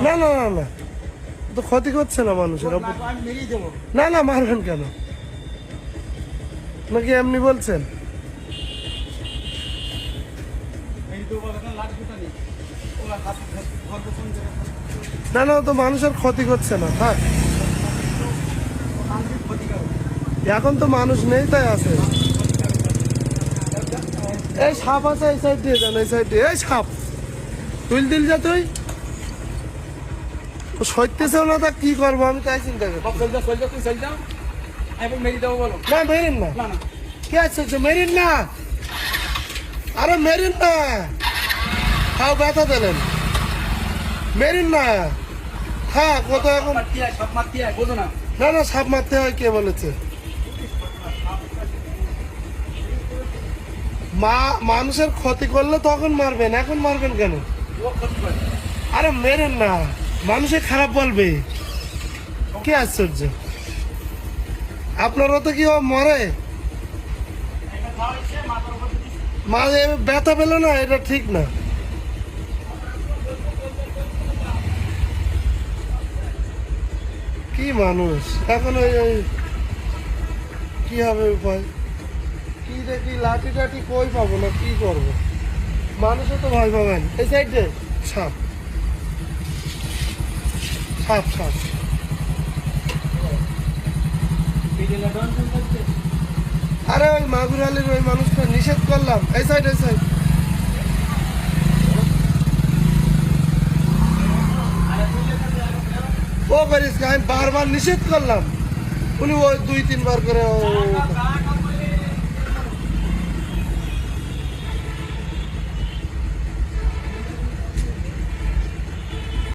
না না না না, তো ক্ষতি করছে না মানুষের। আমি মেরেই দেবো। না না, মারবেন কেন? নাকি এমনি বলছেন? মেরেই দেবো বলে লাট দুটো নেই। ও হাত ঘর কোন জায়গায়? না না, ও তো মানুষের ক্ষতি করছে না, থাক। মানুষের ক্ষতি করো। এখন তো মানুষ নেই, তাই আছে। এই সাপ আছে, এই সাইড দিয়ে যান, এই সাইড দিয়ে। এই সাপ তুই দিল যা, তুই সইতেছেও না, তা কি করবো আমি তাই চিন্তা করি। চল যা তুই চল যা। এখন মেরেই দেবো বলো। না মেরিন না, না না কে আছে? মেরিন না, আরে মেরিন না, খাও ব্যথা দিলেন। মেরিন না, হ্যাঁ কত এখন। সব মারতে হয় বোঝো না। না না, সাপ মারতে হয়, কে বলেছে? মানুষের ক্ষতি করলে তখন মারবেন, এখন মারবেন কেন? ও ক্ষতি করে। আরে মেরেন না, মানুষে খারাপ বলবে। কি আশ্চর্য, আপনারও তো কি ও মরে? মাঝে ব্যথা পেল না, এটা ঠিক না। কি মানুষ এখন, ওই কি হবে উপায়? কি দেখি লাঠি টাঠি কই পাবো না, কি করবো? মানুষও তো ভয় পাবেন। এই সাইডে সাপ, সাপ সাপ। আরে ওই মাগুর আলীর ওই মানুষটা নিষেধ করলাম। এই সাইড, এই সাইড। ও করিস, আমি বারবার নিষেধ করলাম, উনি ওই 2-3 বার করে